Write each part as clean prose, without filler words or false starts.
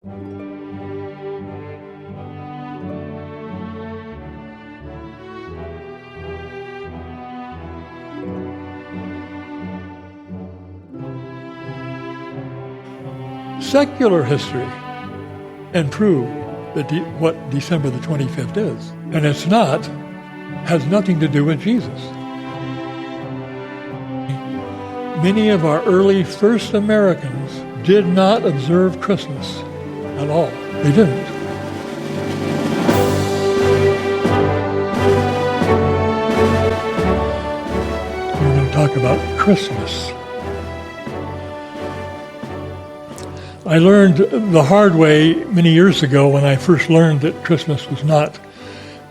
Secular history and prove that what December the 25th is. And it's not, has nothing to do with Jesus. Many of our early first Americans did not observe Christmas at all. They didn't. We're going to talk about Christmas. I learned the hard way many years ago when I first learned that Christmas was not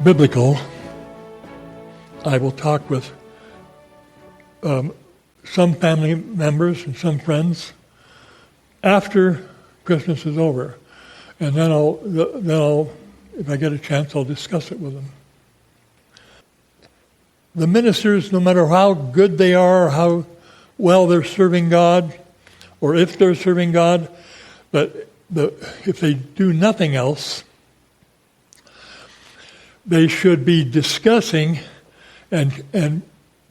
biblical. I will talk with some family members and some friends after Christmas is over, and then I'll, if I get a chance, I'll discuss it with them. The ministers, no matter how good they are, or how well they're serving God, or if they're serving God, but if they do nothing else, they should be discussing and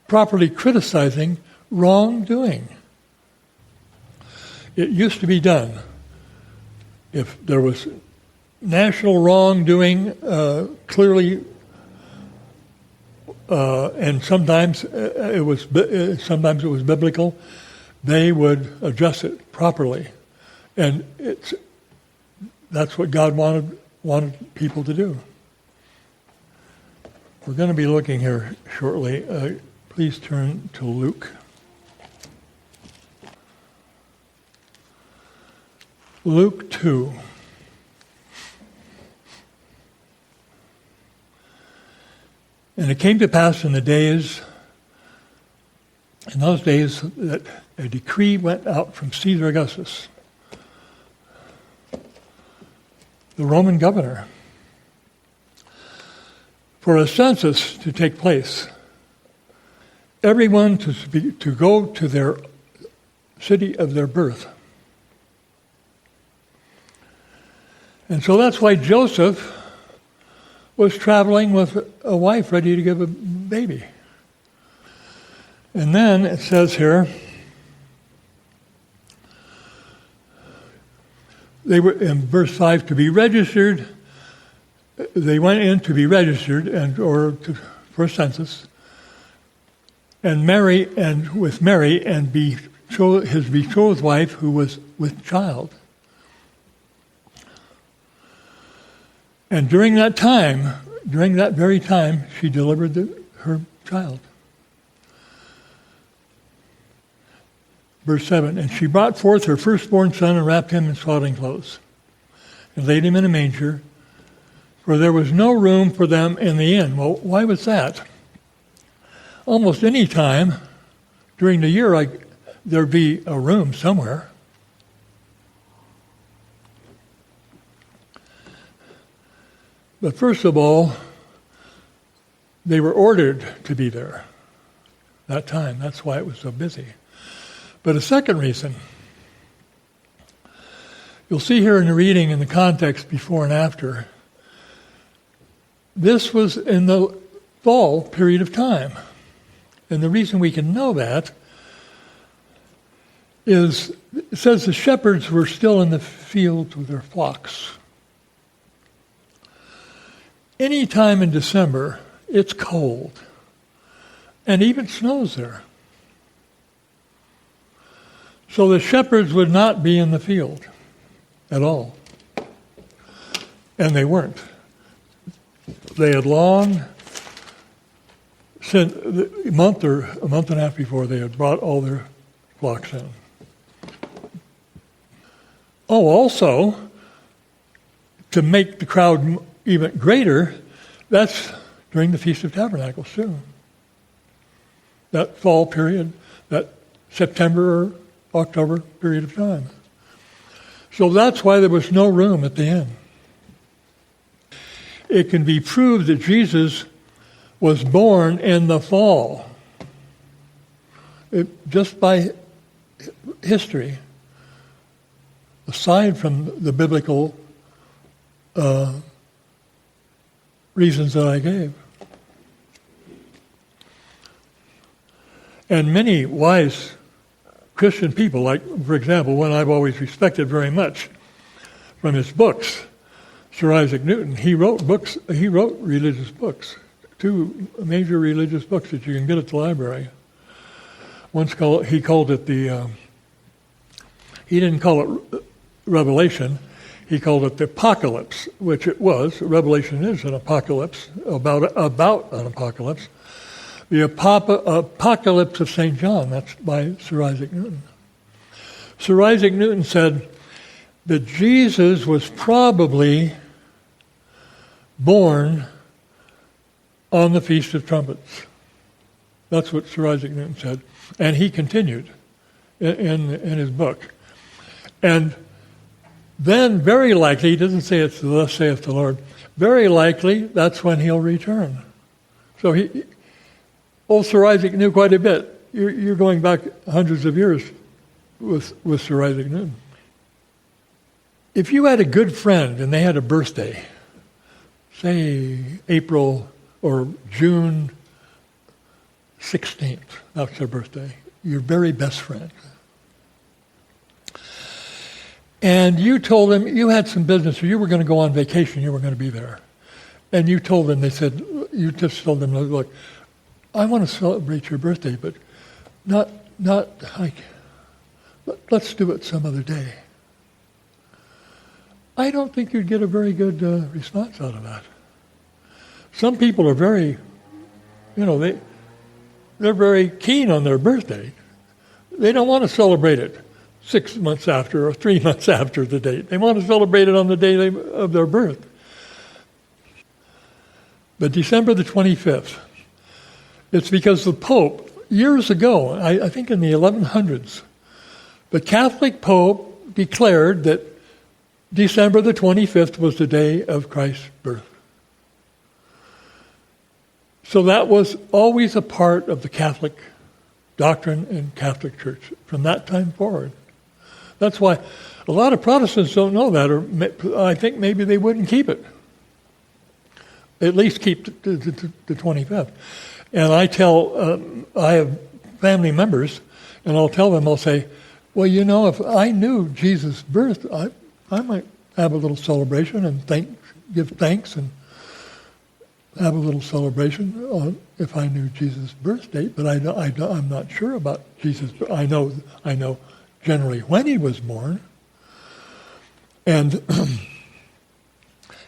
properly criticizing wrongdoing. It used to be done. If there was national wrongdoing, clearly, and sometimes it was biblical, they would address it properly. And that's what God wanted people to do. We're going to be looking here shortly. Please turn to Luke. Luke 2. And it came to pass in those days, that a decree went out from Caesar Augustus, the Roman governor, for a census to take place. Everyone to go to their city of their birth. And so that's why Joseph was traveling with a wife ready to give a baby. And then it says here, they were in verse 5 to be registered. They went in to be registered for a census, and with Mary and his betrothed wife who was with child. And during that very time, she delivered her child. Verse 7, and she brought forth her firstborn son and wrapped him in swaddling clothes and laid him in a manger, for there was no room for them in the inn. Well, why was that? Almost any time during the year, there'd be a room somewhere. But first of all, they were ordered to be there that time. That's why it was so busy. But a second reason, you'll see here in the reading in the context before and after, this was in the fall period of time. And the reason we can know that is, it says the shepherds were still in the fields with their flocks. Any time in December, it's cold. And even snows there. So the shepherds would not be in the field at all. And they weren't. They had long, since a month and a half before, they had brought all their flocks in. Oh, also, to make the crowd even greater, that's during the Feast of Tabernacles too. That fall period, that September or October period of time. So that's why there was no room at the inn. It can be proved that Jesus was born in the fall. Just by history. aside from the biblical reasons that I gave. And many wise Christian people, like, for example, one I've always respected very much from his books, Sir Isaac Newton, he wrote religious books, 2 major religious books that you can get at the library. He called it he didn't call it Revelation, he called it the Apocalypse, which it was. Revelation is an apocalypse, about an apocalypse. The Apocalypse of St. John, that's by Sir Isaac Newton. Sir Isaac Newton said that Jesus was probably born on the Feast of Trumpets. That's what Sir Isaac Newton said. And he continued in his book. And then very likely, he doesn't say it's thus saith the Lord, very likely that's when he'll return. So Sir Isaac knew quite a bit. You're going back hundreds of years with Sir Isaac Newton. If you had a good friend and they had a birthday, say April or June 16th, that's their birthday, your very best friend, and you told them you had some business or you were going to go on vacation, you were going to be there, and you told them, you just told them, look, I want to celebrate your birthday, but not like, let's do it some other day. I don't think you'd get a very good response out of that. Some people are very, they're very keen on their birthday. They don't want to celebrate it 6 months after or 3 months after the date. They want to celebrate it on the day of their birth. But December the 25th, it's because the Pope, years ago, I think in the 1100s, the Catholic Pope declared that December the 25th was the day of Christ's birth. So that was always a part of the Catholic doctrine and Catholic Church from that time forward. That's why a lot of Protestants don't know that, or I think maybe they wouldn't keep it. At least keep the 25th. And I have family members, and I'll tell them, I'll say, well, if I knew Jesus' birth, I might have a little celebration and give thanks and have a little celebration if I knew Jesus' birth date, but I'm not sure about Jesus. I know generally when he was born, and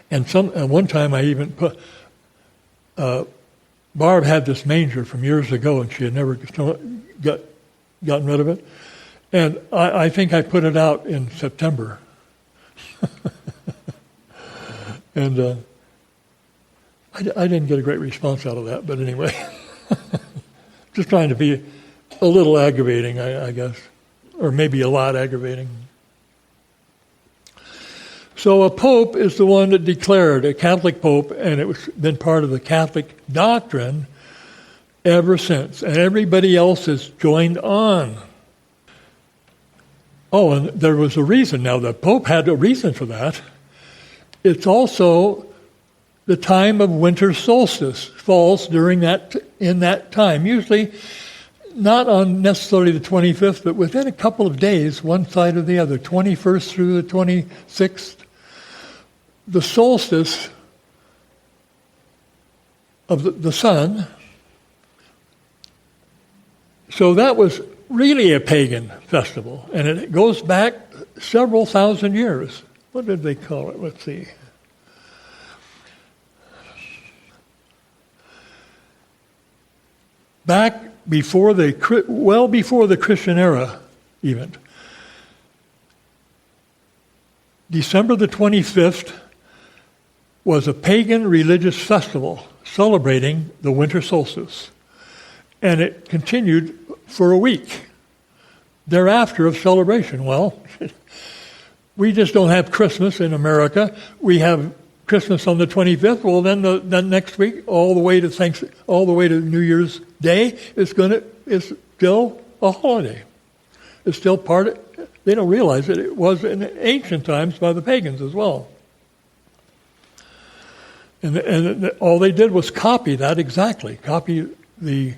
one time I even put. Barb had this manger from years ago, and she had never gotten rid of it. And I think I put it out in September. And I didn't get a great response out of that, but anyway. Just trying to be a little aggravating, I guess. Or maybe a lot aggravating. So a pope is the one that declared, a Catholic pope, and it's been part of the Catholic doctrine ever since. And everybody else has joined on. Oh, and there was a reason. Now, the pope had a reason for that. It's also the time of winter solstice falls in that time. Usually not on necessarily the 25th, but within a couple of days, one side or the other, 21st through the 26th. The solstice of the sun. So that was really a pagan festival, and it goes back several thousand years. What did they call it? Let's see. Back before before the Christian era, even. December the 25th was a pagan religious festival celebrating the winter solstice. And it continued for a week thereafter of celebration. Well, we just don't have Christmas in America. We have Christmas on the 25th. Well, then next week, all the way to New Year's Day, is still a holiday. It's still part of They don't realize that it was in ancient times by the pagans as well. And all they did was copy that exactly. Copy the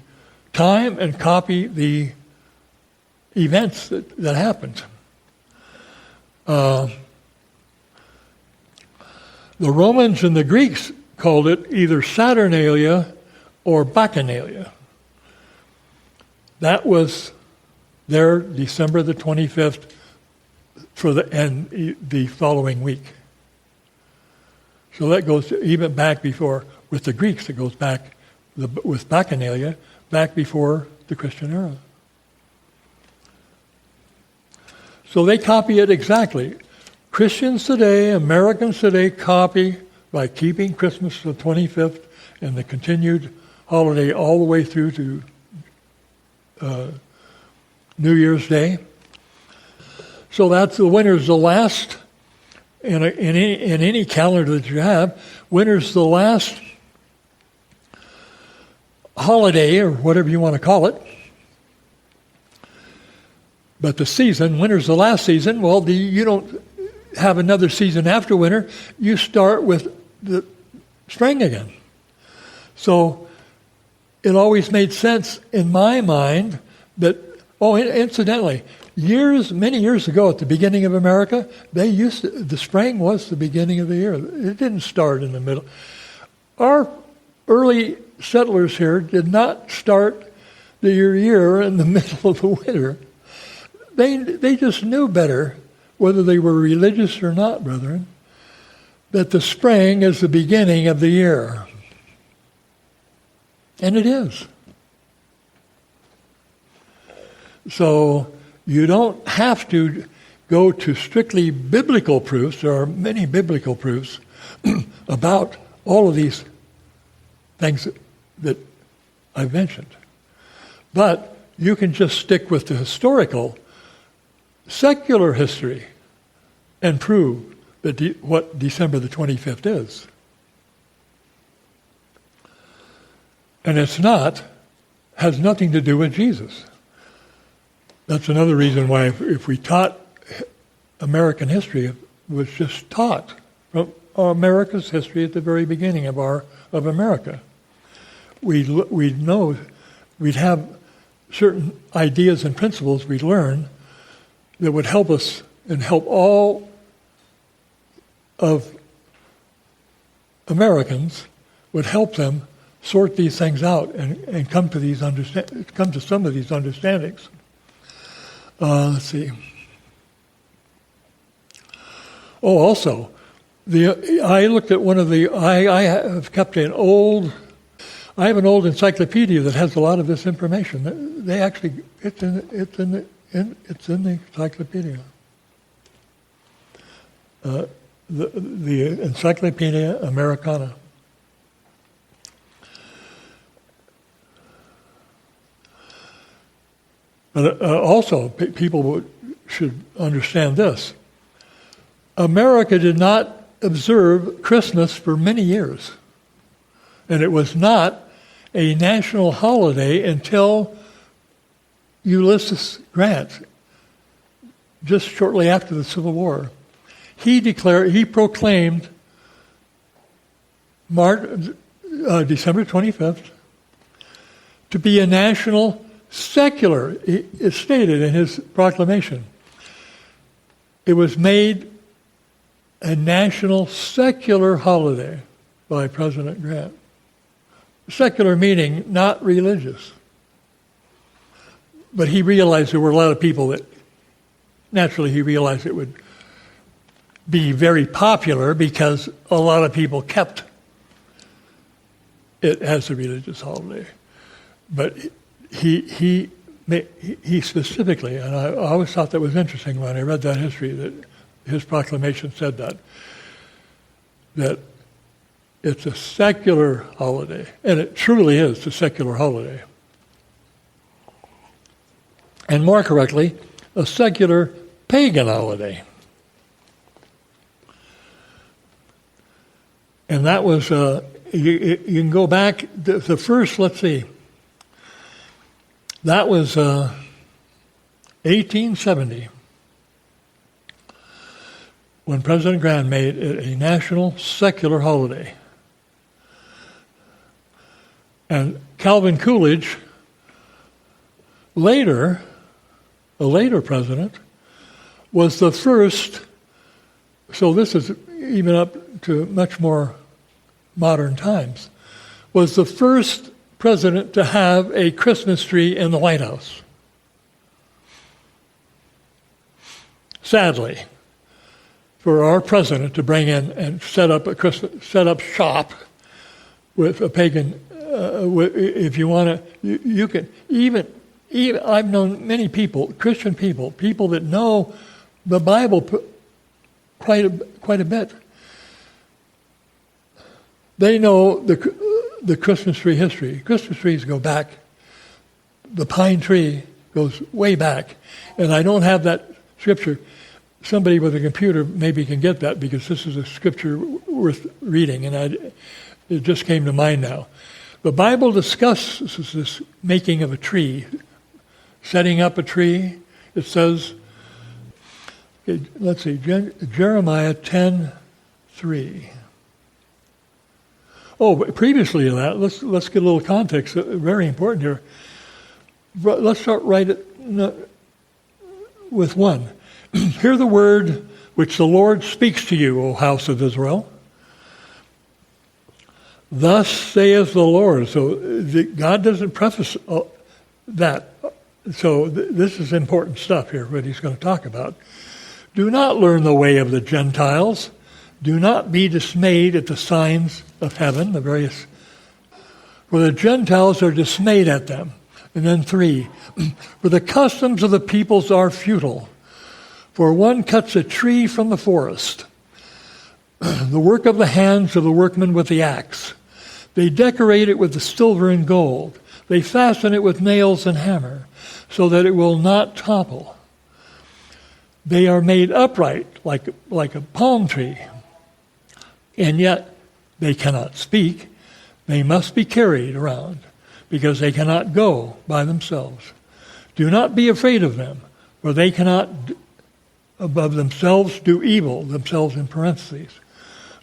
time and copy the events that happened. The Romans and the Greeks called it either Saturnalia or Bacchanalia. That was their December the 25th and the following week. So that goes even back before, with the Greeks, it goes back, with Bacchanalia, back before the Christian era. So they copy it exactly. Christians today, Americans today, copy by keeping Christmas the 25th and the continued holiday all the way through to New Year's Day. So that's the winter's the last, in any calendar that you have, winter's the last holiday, or whatever you want to call it. But the season, winter's the last season. Well, you don't have another season after winter. You start with the spring again. So it always made sense in my mind that, incidentally, many years ago at the beginning of America, the spring was the beginning of the year. It didn't start in the middle. Our early settlers here did not start the year in the middle of the winter. They just knew better, whether they were religious or not, brethren, that the spring is the beginning of the year. And it is. So you don't have to go to strictly biblical proofs. There are many biblical proofs about all of these things that I've mentioned. But you can just stick with the historical, secular history and prove that what December the 25th is. And has nothing to do with Jesus. That's another reason why if we taught American history, it was just taught from America's history at the very beginning of America. We'd know, we'd have certain ideas and principles we'd learn that would help us and help all of Americans, would help them sort these things out and come to some of these understandings. Let's see. Oh, also, I looked at I have kept I have an old encyclopedia that has a lot of this information. It's in the encyclopedia. The Encyclopedia Americana. But also, people should understand this. America did not observe Christmas for many years. And it was not a national holiday until Ulysses Grant, just shortly after the Civil War. He proclaimed December 25th to be a national secular, it's stated in his proclamation. It was made a national secular holiday by President Grant. Secular meaning not religious. But he realized there were a lot of people that, naturally he realized it would be very popular because a lot of people kept it as a religious holiday. But he specifically, and I always thought that was interesting when I read that history, that his proclamation said that it's a secular holiday, and it truly is a secular holiday. And more correctly, a secular pagan holiday. And that was, you can go back, the first, let's see, that was 1870. when President Grant made it a national secular holiday. And Calvin Coolidge, a later president, was the first, so this is even up to much more modern times, was the first president to have a Christmas tree in the White House. Sadly, for our president to bring in and set up shop with a pagan, if you want to, you can even I've known many people, Christian people that know the Bible quite a bit. They know the Christmas tree history. Christmas trees go back. The pine tree goes way back, and I don't have that scripture. Somebody with a computer maybe can get that, because this is a scripture worth reading, and it just came to mind now. The Bible discusses this making of a tree, setting up a tree. It says, let's see, Jeremiah 10:3. Oh, but previously to that, let's get a little context. Very important here. Let's start right with 1. Hear the word which the Lord speaks to you, O house of Israel. Thus saith the Lord. So God doesn't preface that. So this is important stuff here, what he's going to talk about. Do not learn the way of the Gentiles. Do not be dismayed at the signs of heaven, the various. For the Gentiles are dismayed at them. And then 3, for the customs of the peoples are futile. For one cuts a tree from the forest, the work of the hands of the workmen with the axe. They decorate it with the silver and gold. They fasten it with nails and hammer, so that it will not topple. They are made upright like a palm tree, and yet they cannot speak. They must be carried around, because they cannot go by themselves. Do not be afraid of them, for they cannot above themselves do evil, themselves in parentheses,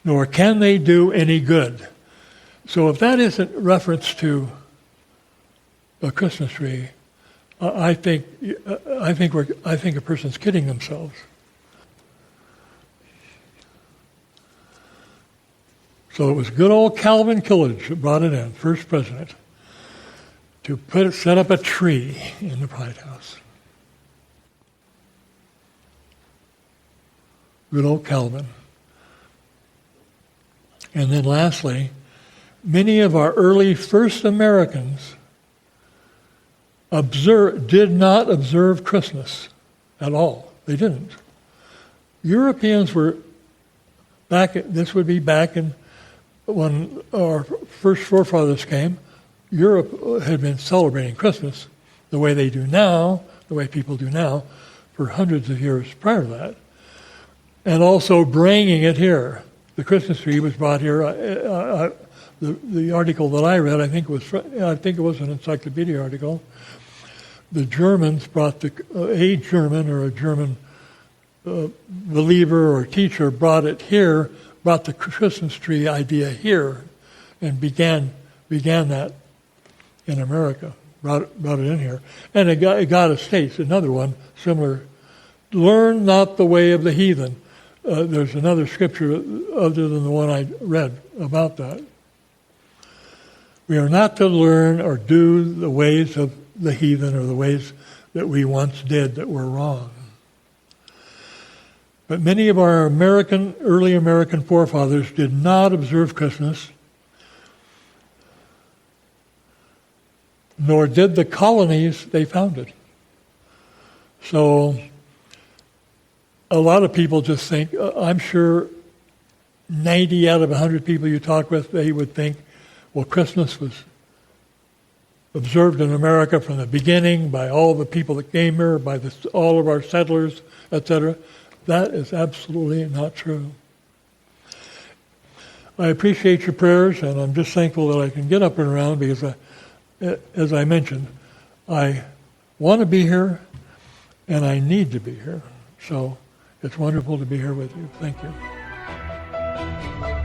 nor can they do any good. So if that isn't reference to a Christmas tree, I think a person's kidding themselves. So it was good old Calvin Coolidge that brought it in, first president, to set up a tree in the White House. Good old Calvin. And then lastly, many of our early first Americans did not observe Christmas at all. They didn't. Europeans were this would be back in when our first forefathers came. Europe had been celebrating Christmas the way they do now, the way people do now, for hundreds of years prior to that. And also bringing it here. The Christmas tree was brought here. The article that I read, I think it was an encyclopedia article. The Germans brought a German or a German believer or teacher brought it here, brought the Christmas tree idea here, and began that in America. Brought it in here, and it got a states. Another one similar. Learn not the way of the heathen. There's another scripture other than the one I read about that. We are not to learn or do the ways of the heathen or the ways that we once did that were wrong. But many of our early American forefathers did not observe Christmas, nor did the colonies they founded. So a lot of people just think, I'm sure 90 out of 100 people you talk with, they would think, well, Christmas was observed in America from the beginning by all the people that came here, by all of our settlers, etc. That is absolutely not true. I appreciate your prayers, and I'm just thankful that I can get up and around because, as I mentioned, I want to be here, and I need to be here. So It's wonderful to be here with you. Thank you.